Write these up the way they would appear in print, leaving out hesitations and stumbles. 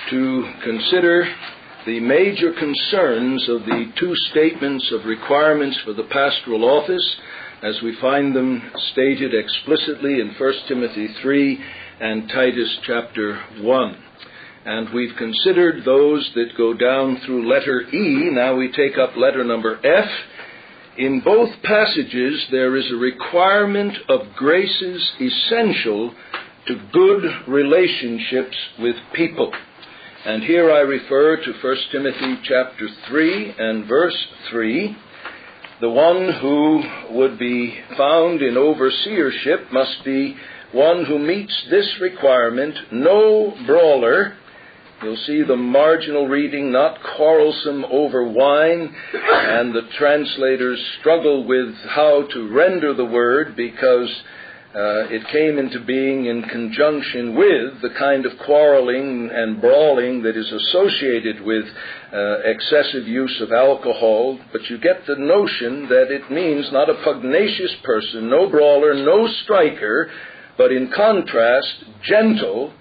to consider the major concerns of the two statements of requirements for the pastoral office as we find them stated explicitly in 1 Timothy 3 and Titus chapter 1. And we've considered those that go down through letter E. Now we take up letter number F. In both passages there is a requirement of graces essential to good relationships with people. And here I refer to 1 Timothy chapter 3 and verse 3. The one who would be found in overseership must be one who meets this requirement: no brawler. You'll see the marginal reading, not quarrelsome over wine, and the translators struggle with how to render the word because it came into being in conjunction with the kind of quarreling and brawling that is associated with excessive use of alcohol. But you get the notion that it means not a pugnacious person, no brawler, no striker, but in contrast, gentle,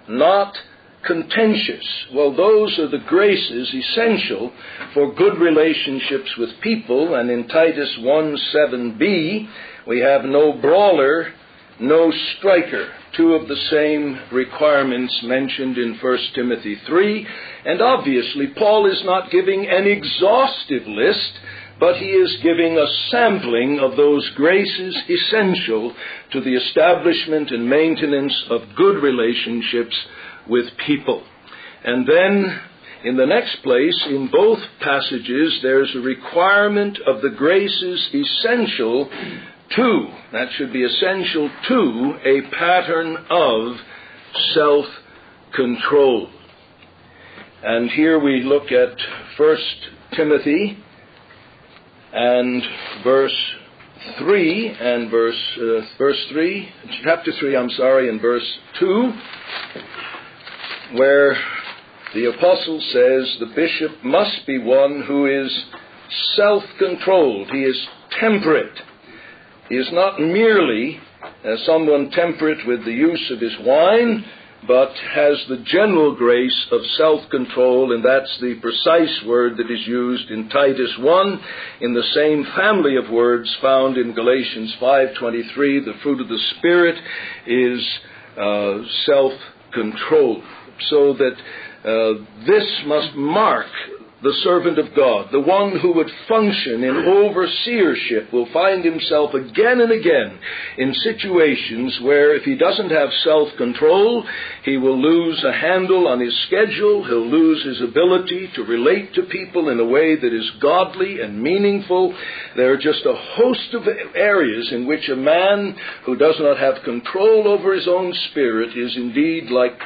not contentious. Well, those are the graces essential for good relationships with people. And in Titus 1:7b, we have no brawler, no striker, two of the same requirements mentioned in 1 Timothy 3. And obviously, Paul is not giving an exhaustive list, but he is giving a sampling of those graces essential to the establishment and maintenance of good relationships with people. And then, in the next place, in both passages, there's a requirement of the graces essential to, that should be essential to, a pattern of self-control. And here we look at 1 Timothy and verse 3 and chapter 3, and verse 2, where the apostle says the bishop must be one who is self-controlled. He is temperate. He is not merely someone temperate with the use of his wine, but has the general grace of self-control, and that's the precise word that is used in Titus 1 in the same family of words found in Galatians 5:23. The fruit of the Spirit is self-control. So that this must mark the servant of God. The one who would function in overseership will find himself again and again in situations where if he doesn't have self-control, he will lose a handle on his schedule, he'll lose his ability to relate to people in a way that is godly and meaningful. There are just a host of areas in which a man who does not have control over his own spirit is indeed like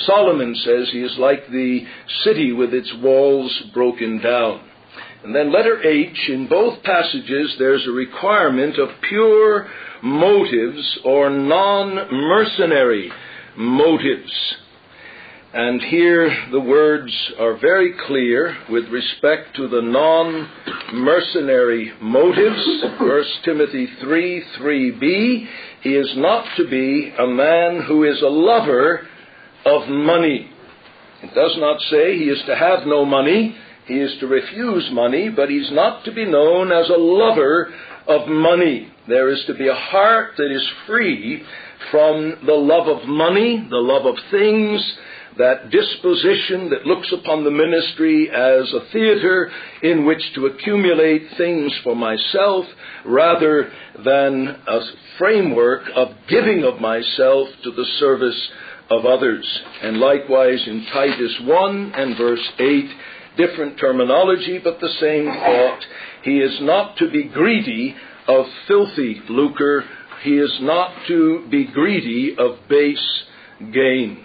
Solomon says, he is like the city with its walls broken down. And then letter H, in both passages, there's a requirement of pure motives or non-mercenary motives. And here the words are very clear with respect to the non-mercenary motives. 1 Timothy 3:3b, he is not to be a man who is a lover of money. It does not say he is to have no money, he is to refuse money, but he's not to be known as a lover of money. There is to be a heart that is free from the love of money, the love of things, that disposition that looks upon the ministry as a theater in which to accumulate things for myself rather than a framework of giving of myself to the service of others. And likewise in Titus 1 and verse 8, different terminology but the same thought. He is not to be greedy of filthy lucre. He is not to be greedy of base gain.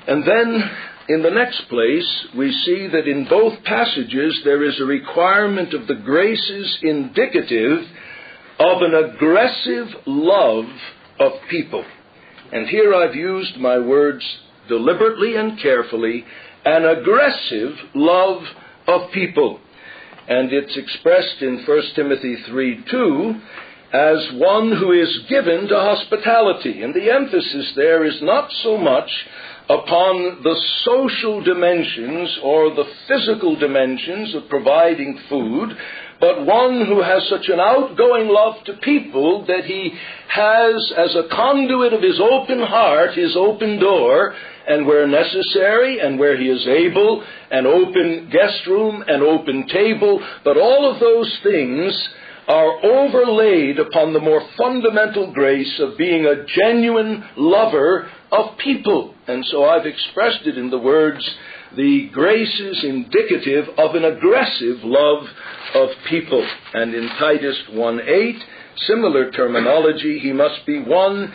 And then in the next place we see that in both passages there is a requirement of the graces indicative of an aggressive love of people. And here I've used my words deliberately and carefully, an aggressive love of people. And it's expressed in 1 Timothy 3:2, as one who is given to hospitality. And the emphasis there is not so much upon the social dimensions or the physical dimensions of providing food, but one who has such an outgoing love to people that he has as a conduit of his open heart, his open door, and where necessary and where he is able, an open guest room, an open table. But all of those things are overlaid upon the more fundamental grace of being a genuine lover of people. And so I've expressed it in the words, the grace is indicative of an aggressive love of people. And in Titus 1:8, similar terminology, he must be one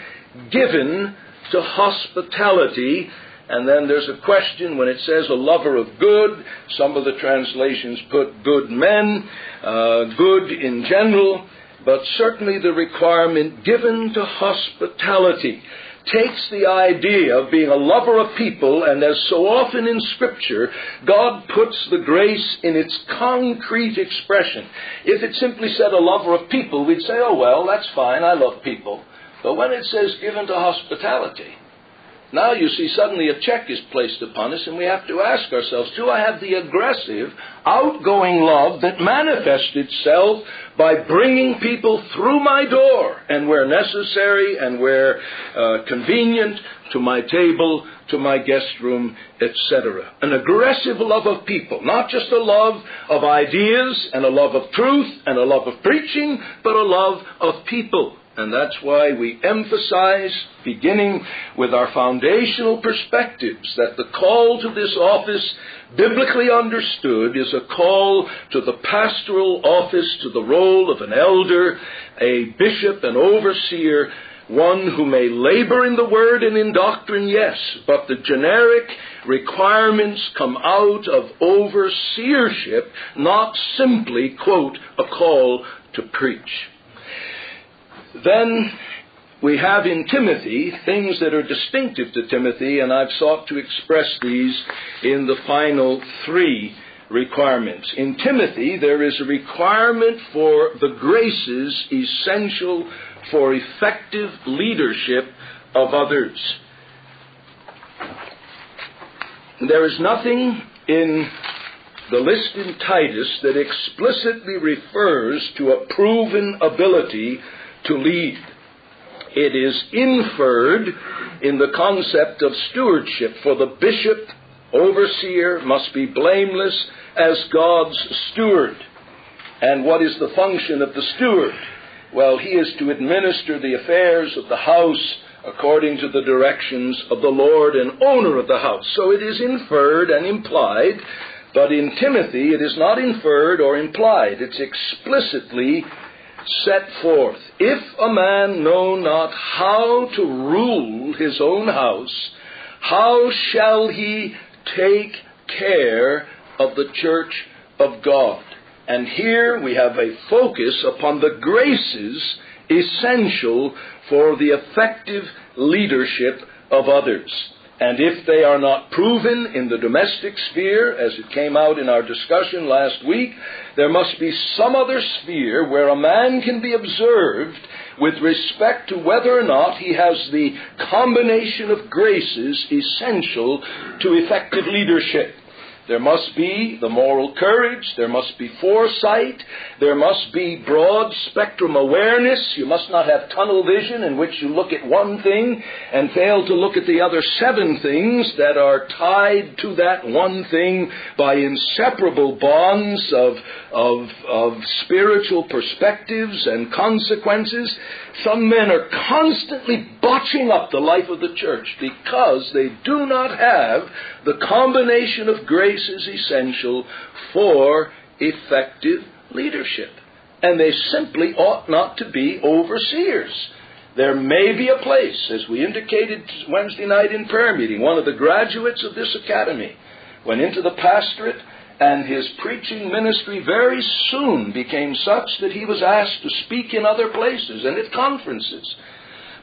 given to hospitality. And then there's a question when it says a lover of good. Some of the translations put good men, good in general, but certainly the requirement given to hospitality takes the idea of being a lover of people, and as so often in Scripture, God puts the grace in its concrete expression. If it simply said a lover of people, we'd say, oh well, that's fine, I love people. But when it says given to hospitality, now you see suddenly a check is placed upon us, and we have to ask ourselves, do I have the aggressive, outgoing love that manifests itself by bringing people through my door, and where necessary and where convenient, to my table, to my guest room, etc. An aggressive love of people, not just a love of ideas and a love of truth and a love of preaching, but a love of people. And that's why we emphasize, beginning with our foundational perspectives, that the call to this office, biblically understood, is a call to the pastoral office, to the role of an elder, a bishop, an overseer, one who may labor in the word and in doctrine, yes, but the generic requirements come out of overseership, not simply, quote, a call to preach. Then we have in Timothy things that are distinctive to Timothy, and I've sought to express these in the final three requirements. In Timothy, there is a requirement for the graces essential for effective leadership of others. There is nothing in the list in Titus that explicitly refers to a proven ability to lead. It is inferred in the concept of stewardship, for the bishop, overseer, must be blameless as God's steward. And what is the function of the steward? Well, he is to administer the affairs of the house according to the directions of the Lord and owner of the house. So it is inferred and implied, but in Timothy it is not inferred or implied. It's explicitly set forth. If a man know not how to rule his own house, how shall he take care of the church of God? And here we have a focus upon the graces essential for the effective leadership of others. And if they are not proven in the domestic sphere, as it came out in our discussion last week, there must be some other sphere where a man can be observed with respect to whether or not he has the combination of graces essential to effective leadership. There must be the moral courage, there must be foresight, there must be broad spectrum awareness. You must not have tunnel vision in which you look at one thing and fail to look at the other 7 things that are tied to that one thing by inseparable bonds of spiritual perspectives and consequences. Some men are constantly botching up the life of the church because they do not have the combination of graces essential for effective leadership. And they simply ought not to be overseers. There may be a place, as we indicated Wednesday night in prayer meeting, one of the graduates of this academy went into the pastorate, and his preaching ministry very soon became such that he was asked to speak in other places and at conferences.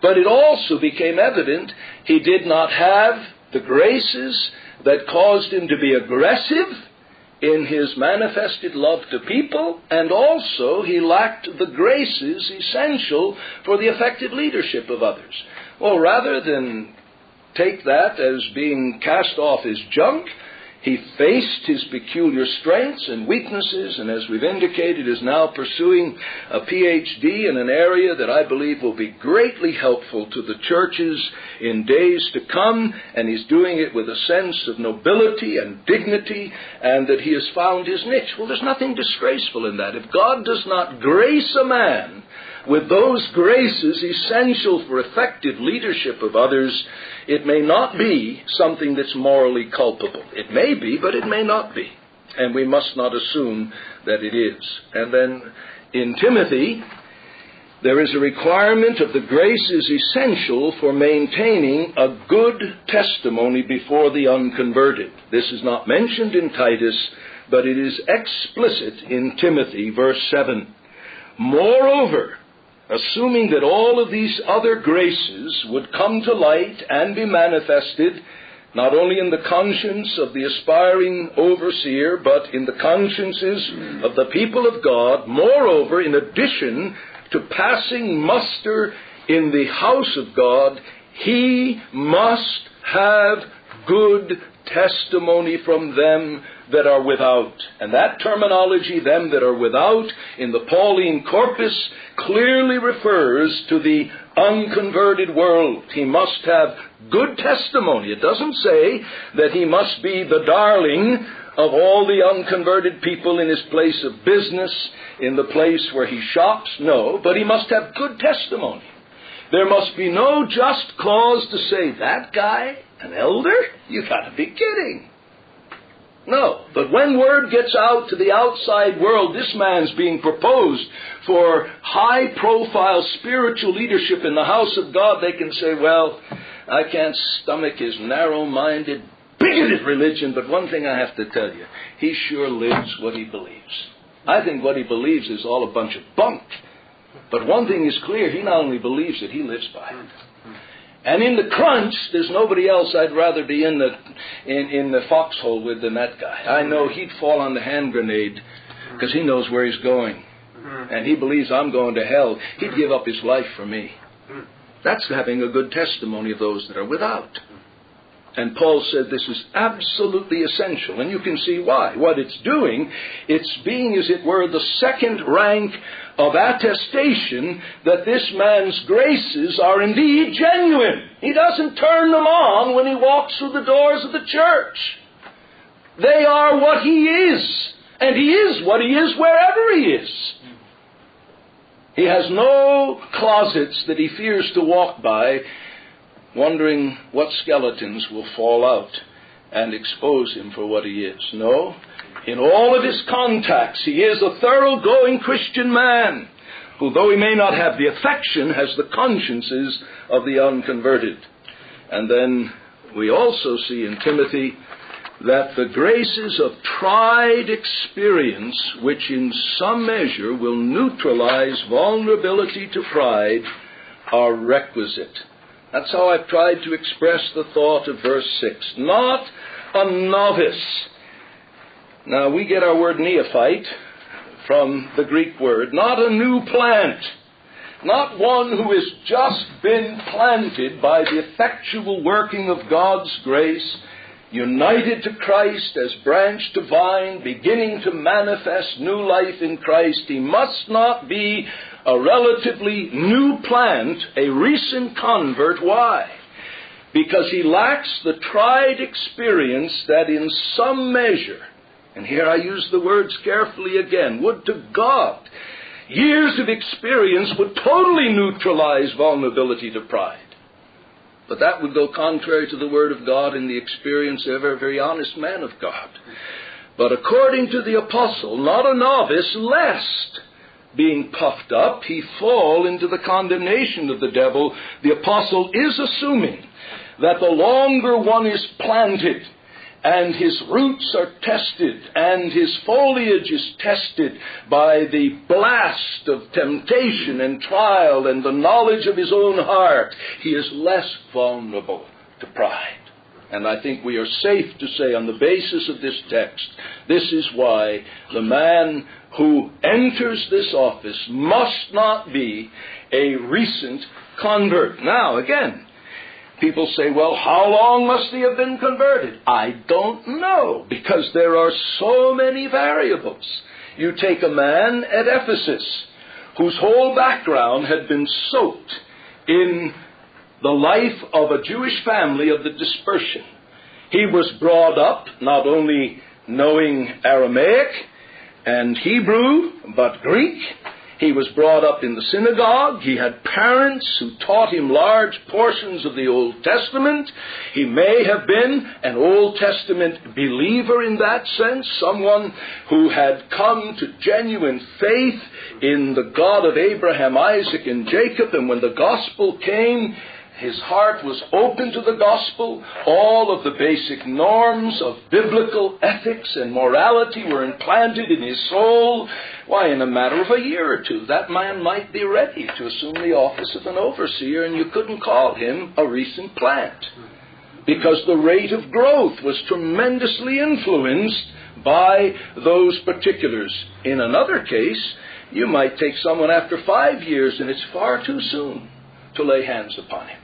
But it also became evident he did not have the graces that caused him to be aggressive in his manifested love to people, and also he lacked the graces essential for the effective leadership of others. Well, rather than take that as being cast off as junk, he faced his peculiar strengths and weaknesses, and as we've indicated, is now pursuing a PhD in an area that I believe will be greatly helpful to the churches in days to come, and he's doing it with a sense of nobility and dignity, and that he has found his niche. Well, there's nothing disgraceful in that. If God does not grace a man with those graces essential for effective leadership of others, it may not be something that's morally culpable. It may be, but it may not be. And we must not assume that it is. And then in Timothy, there is a requirement of the graces essential for maintaining a good testimony before the unconverted. This is not mentioned in Titus, but it is explicit in Timothy, verse 7. Moreover, assuming that all of these other graces would come to light and be manifested, not only in the conscience of the aspiring overseer, but in the consciences of the people of God, moreover, in addition to passing muster in the house of God, he must have good testimony from them that are without. And that terminology, them that are without, in the Pauline corpus, clearly refers to the unconverted world. He must have good testimony. It doesn't say that he must be the darling of all the unconverted people in his place of business, in the place where he shops. No, but he must have good testimony. There must be no just cause to say, that guy, an elder? You got to be kidding. No, but when word gets out to the outside world, this man's being proposed for high-profile spiritual leadership in the house of God, they can say, well, I can't stomach his narrow-minded, bigoted religion, but one thing I have to tell you, he sure lives what he believes. I think what he believes is all a bunch of bunk. But one thing is clear, he not only believes it, he lives by it. And in the crunch, there's nobody else I'd rather be in the foxhole with than that guy. I know he'd fall on the hand grenade because he knows where he's going. And he believes I'm going to hell. He'd give up his life for me. That's having a good testimony of those that are without. And Paul said this is absolutely essential. And you can see why. What it's doing, it's being, as it were, the second rank of attestation that this man's graces are indeed genuine. He doesn't turn them on when he walks through the doors of the church. They are what he is. And he is what he is wherever he is. He has no closets that he fears to walk by, wondering what skeletons will fall out and expose him for what he is. No, in all of his contacts, he is a thoroughgoing Christian man, who, though he may not have the affection, has the consciences of the unconverted. And then we also see in Timothy that the graces of tried experience, which in some measure will neutralize vulnerability to pride, are requisite. That's how I've tried to express the thought of verse 6. Not a novice. Now, we get our word neophyte from the Greek word. Not a new plant. Not one who has just been planted by the effectual working of God's grace, united to Christ as branch to vine, beginning to manifest new life in Christ. He must not be a relatively new plant, a recent convert. Why? Because he lacks the tried experience that in some measure, and here I use the words carefully again, would to God, years of experience would totally neutralize vulnerability to pride. But that would go contrary to the Word of God and the experience of a very honest man of God. But according to the apostle, not a novice, lest, being puffed up, he fall into the condemnation of the devil. The apostle is assuming that the longer one is planted, and his roots are tested, and his foliage is tested by the blast of temptation and trial and the knowledge of his own heart, he is less vulnerable to pride. And I think we are safe to say on the basis of this text, this is why the man who enters this office must not be a recent convert. Now, again, people say, well, how long must he have been converted? I don't know, because there are so many variables. You take a man at Ephesus whose whole background had been soaked in the life of a Jewish family of the dispersion. He was brought up not only knowing Aramaic and Hebrew, but Greek. He was brought up in the synagogue. He had parents who taught him large portions of the Old Testament. He may have been an Old Testament believer in that sense, someone who had come to genuine faith in the God of Abraham, Isaac, and Jacob. And when the gospel came, his heart was open to the gospel. All of the basic norms of biblical ethics and morality were implanted in his soul. Why, in a matter of a year or two, that man might be ready to assume the office of an overseer, and you couldn't call him a recent plant, because the rate of growth was tremendously influenced by those particulars. In another case, you might take someone after 5 years, and it's far too soon to lay hands upon him.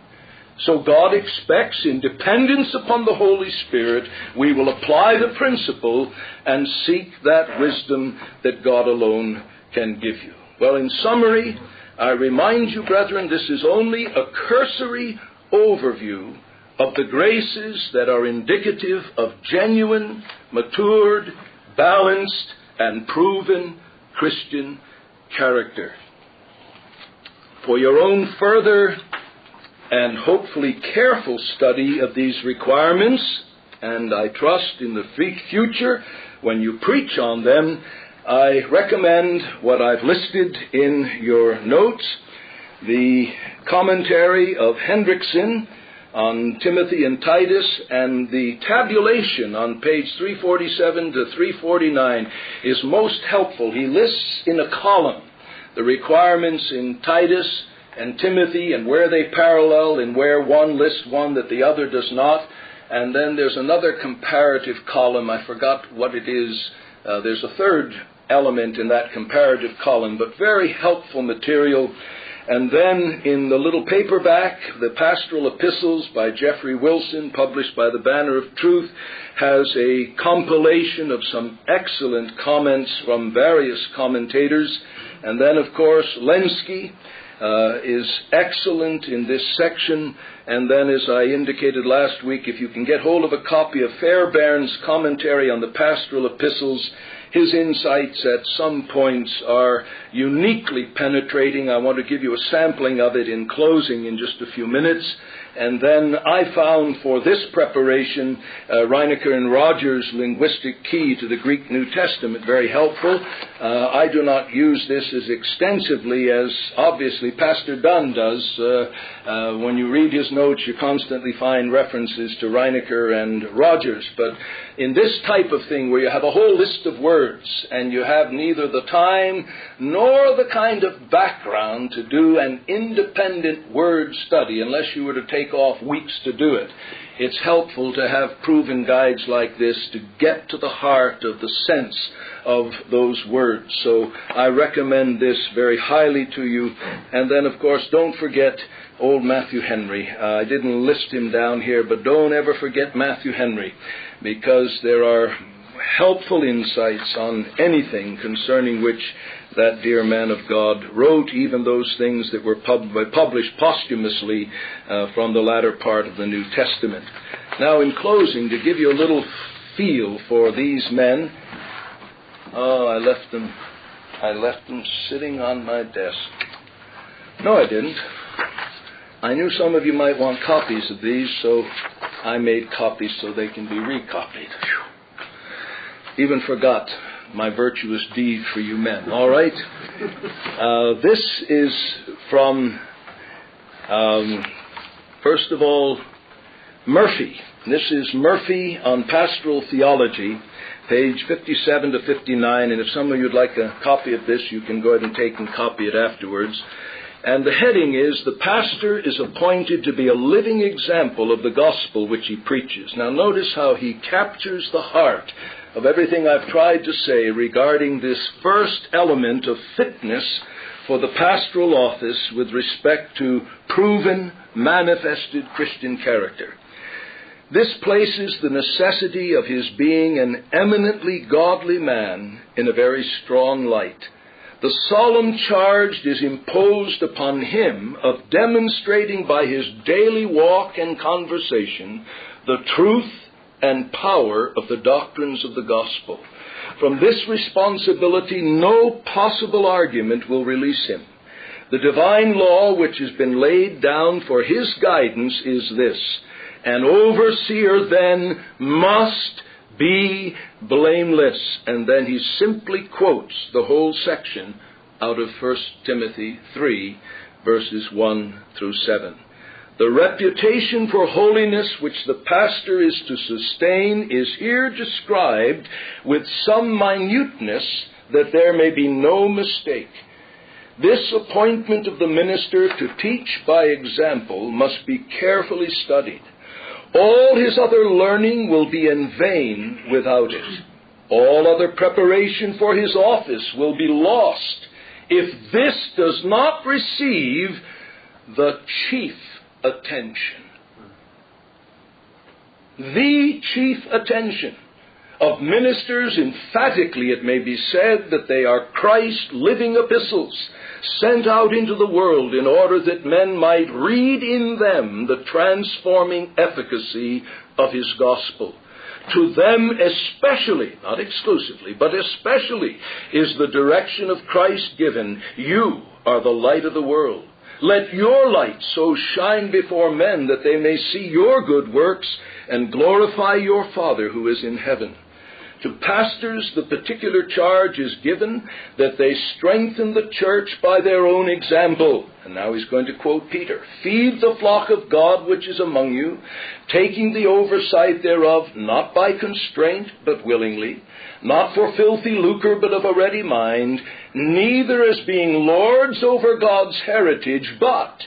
So God expects, in dependence upon the Holy Spirit, we will apply the principle and seek that wisdom that God alone can give you. Well, in summary, I remind you, brethren, this is only a cursory overview of the graces that are indicative of genuine, matured, balanced, and proven Christian character. For your own further and hopefully careful study of these requirements, and I trust in the future when you preach on them, I recommend what I've listed in your notes, the commentary of Hendrickson on Timothy and Titus, and the tabulation on page 347 to 349 is most helpful. He lists in a column the requirements in Titus and Timothy, and where they parallel, and where one lists one that the other does not. And then there's another comparative column. I forgot what it is. There's a third element in that comparative column, but very helpful material. And then in the little paperback, the Pastoral Epistles by Jeffrey Wilson, published by the Banner of Truth, has a compilation of some excellent comments from various commentators. And then, of course, Lenski is excellent in this section. And then, as I indicated last week, if you can get hold of a copy of Fairbairn's commentary on the Pastoral Epistles, his insights at some points are uniquely penetrating. I want to give you a sampling of it in closing in just a few minutes. And then I found for this preparation Reinecker and Rogers' Linguistic Key to the Greek New Testament very helpful. I do not use this as extensively as obviously Pastor Dunn does. When you read his notes, you constantly find references to Reinecker and Rogers. But in this type of thing where you have a whole list of words and you have neither the time nor the kind of background to do an independent word study, unless you were to take off weeks to do it, it's helpful to have proven guides like this to get to the heart of the sense of those words. So I recommend this very highly to you. And then, of course, don't forget old Matthew Henry. I didn't list him down here, but don't ever forget Matthew Henry, because there are helpful insights on anything concerning which that dear man of God wrote, even those things that were published posthumously from the latter part of the New Testament. Now, in closing, to give you a little feel for these men, I left them sitting on my desk. No, I didn't. I knew some of you might want copies of these, so I made copies so they can be recopied. Even forgot my virtuous deed for you men. All right. This is from, first of all, Murphy. This is Murphy on Pastoral Theology, page 57 to 59. And if some of you would like a copy of this, you can go ahead and take and copy it afterwards. And the heading is, "The pastor is appointed to be a living example of the gospel which he preaches." Now notice how he captures the heart of everything I've tried to say regarding this first element of fitness for the pastoral office with respect to proven, manifested Christian character. This places the necessity of his being an eminently godly man in a very strong light. The solemn charge is imposed upon him of demonstrating by his daily walk and conversation the truth and power of the doctrines of the gospel. From this responsibility, no possible argument will release him. The divine law which has been laid down for his guidance is this: "An overseer then must be blameless." And then he simply quotes the whole section out of 1 Timothy 3, verses 1 through 7. The reputation for holiness which the pastor is to sustain is here described with some minuteness that there may be no mistake. This appointment of the minister to teach by example must be carefully studied. All his other learning will be in vain without it. All other preparation for his office will be lost if this does not receive the chief attention. The chief attention of ministers. Emphatically, it may be said that they are Christ's living epistles, sent out into the world in order that men might read in them the transforming efficacy of his gospel. To them especially, not exclusively, but especially, is the direction of Christ given. "You are the light of the world. Let your light so shine before men that they may see your good works and glorify your Father who is in heaven." To pastors, the particular charge is given that they strengthen the church by their own example. And now he's going to quote Peter. "Feed the flock of God which is among you, taking the oversight thereof, not by constraint, but willingly, not for filthy lucre, but of a ready mind, neither as being lords over God's heritage, but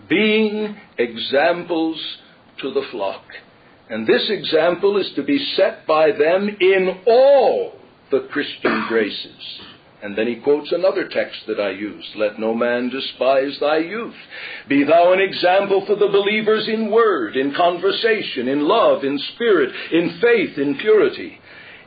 being examples to the flock." And this example is to be set by them in all the Christian graces. And then he quotes another text that I used: "Let no man despise thy youth. Be thou an example for the believers in word, in conversation, in love, in spirit, in faith, in purity."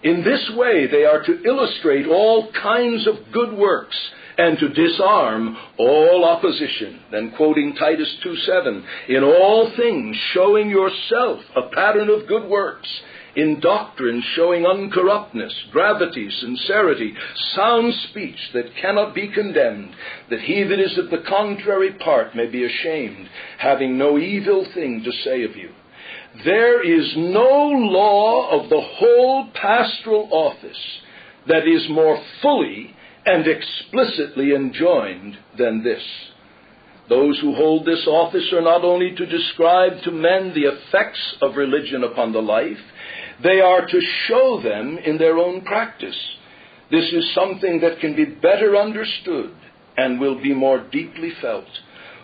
In this way they are to illustrate all kinds of good works and to disarm all opposition. Then quoting Titus 2:7, "In all things showing yourself a pattern of good works, in doctrine showing uncorruptness, gravity, sincerity, sound speech that cannot be condemned, that he that is of the contrary part may be ashamed, having no evil thing to say of you." There is no law of the whole pastoral office that is more fully and explicitly enjoined than this. Those who hold this office are not only to describe to men the effects of religion upon the life, they are to show them in their own practice. This is something that can be better understood and will be more deeply felt.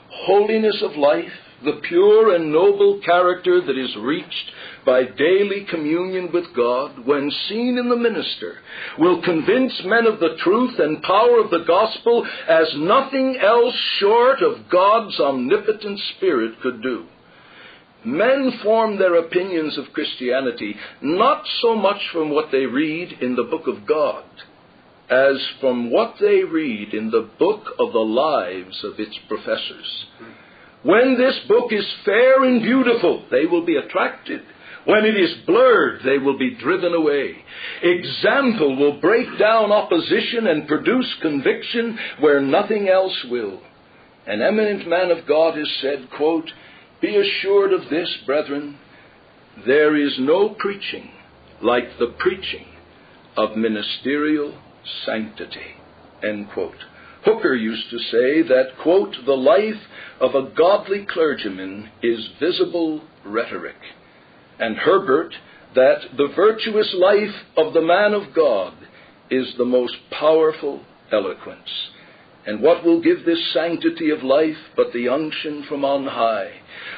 Holiness of life, the pure and noble character that is reached by daily communion with God, when seen in the minister, will convince men of the truth and power of the gospel as nothing else short of God's omnipotent Spirit could do. Men form their opinions of Christianity not so much from what they read in the book of God, as from what they read in the book of the lives of its professors. When this book is fair and beautiful, they will be attracted. When it is blurred, they will be driven away. Example will break down opposition and produce conviction where nothing else will. An eminent man of God has said, quote, "Be assured of this, brethren, there is no preaching like the preaching of ministerial sanctity," end quote. Hooker used to say that, quote, "The life of a godly clergyman is visible rhetoric." And Herbert, that the virtuous life of the man of God is the most powerful eloquence. And what will give this sanctity of life but the unction from on high?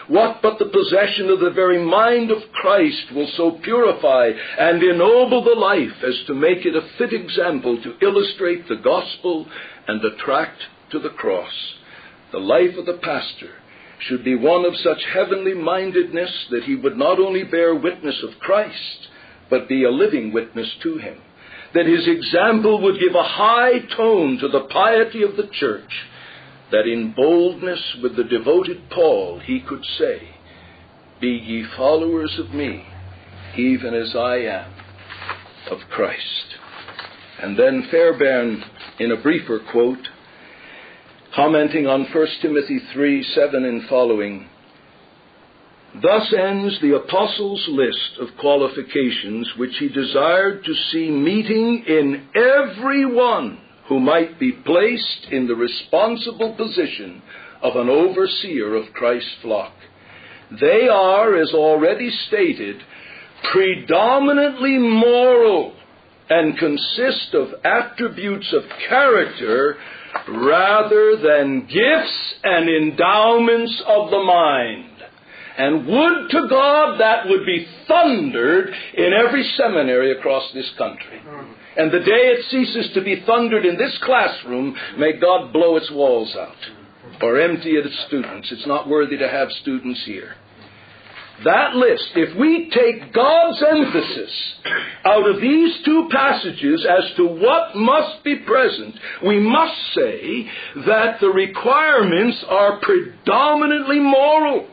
What but the possession of the very mind of Christ will so purify and ennoble the life as to make it a fit example to illustrate the gospel and attract to the cross? The life of the pastor should be one of such heavenly mindedness that he would not only bear witness of Christ, but be a living witness to him. That his example would give a high tone to the piety of the church, that in boldness with the devoted Paul he could say, "Be ye followers of me, even as I am of Christ." And then Fairbairn, in a briefer quote, commenting on 1 Timothy 3:7 and following, "Thus ends the apostle's list of qualifications which he desired to see meeting in every one who might be placed in the responsible position of an overseer of Christ's flock. They are, as already stated, predominantly moral and consist of attributes of character rather than gifts and endowments of the mind." And would to God that would be thundered in every seminary across this country. And the day it ceases to be thundered in this classroom, may God blow its walls out or empty it of students. It's not worthy to have students here. That list, if we take God's emphasis out of these two passages as to what must be present, we must say that the requirements are predominantly moral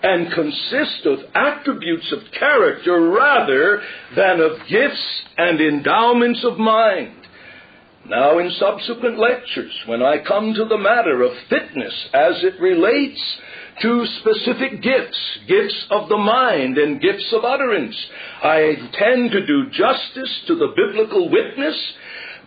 and consist of attributes of character rather than of gifts and endowments of mind. Now, in subsequent lectures, when I come to the matter of fitness as it relates to specific gifts of the mind and gifts of utterance, I intend to do justice to the biblical witness,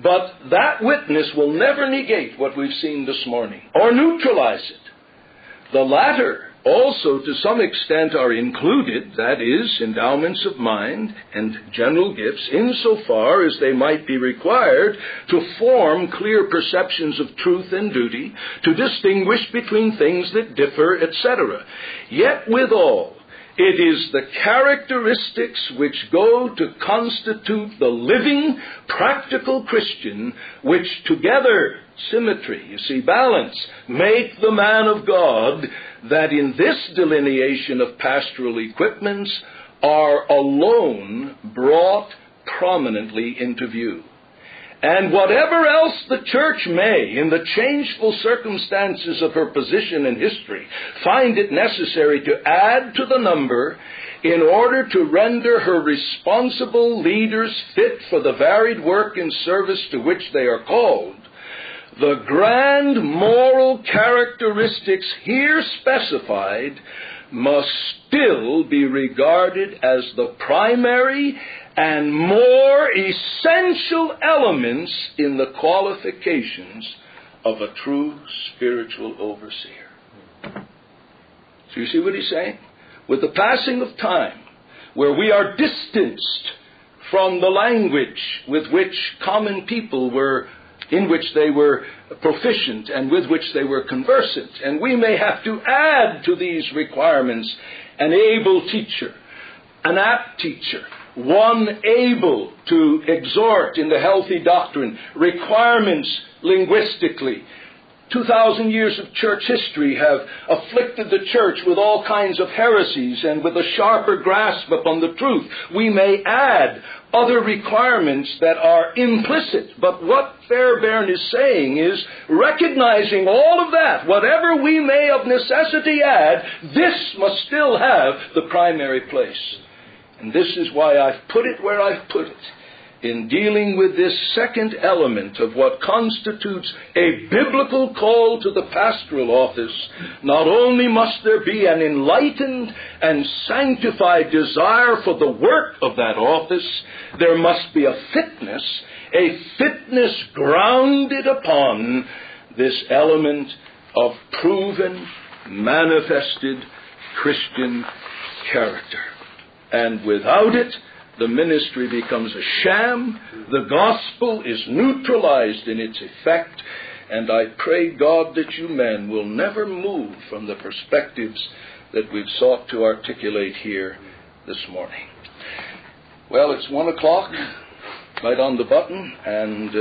but that witness will never negate what we've seen this morning or neutralize it. The latter also to some extent are included, that is, endowments of mind and general gifts, insofar as they might be required to form clear perceptions of truth and duty, to distinguish between things that differ, etc. Yet withal, it is the characteristics which go to constitute the living, practical Christian, which together, symmetry, you see, balance, make the man of God, that in this delineation of pastoral equipments are alone brought prominently into view. And whatever else the church may, in the changeful circumstances of her position and history, find it necessary to add to the number in order to render her responsible leaders fit for the varied work and service to which they are called, the grand moral characteristics here specified must still be regarded as the primary and more essential elements in the qualifications of a true spiritual overseer. So you see what he's saying? With the passing of time, where we are distanced from the language with which common people were, in which they were proficient and with which they were conversant, and we may have to add to these requirements an able teacher, an apt teacher, one able to exhort in the healthy doctrine, requirements linguistically. 2,000 years of church history have afflicted the church with all kinds of heresies and with a sharper grasp upon the truth. We may add other requirements that are implicit. But what Fairbairn is saying is, recognizing all of that, whatever we may of necessity add, this must still have the primary place. And this is why I've put it where I've put it, in dealing with this second element of what constitutes a biblical call to the pastoral office. Not only must there be an enlightened and sanctified desire for the work of that office, there must be a fitness grounded upon this element of proven, manifested Christian character. And without it, the ministry becomes a sham, the gospel is neutralized in its effect, And I pray, God, that you men will never move from the perspectives that we've sought to articulate here this morning. Well, it's 1 o'clock, right on the button, and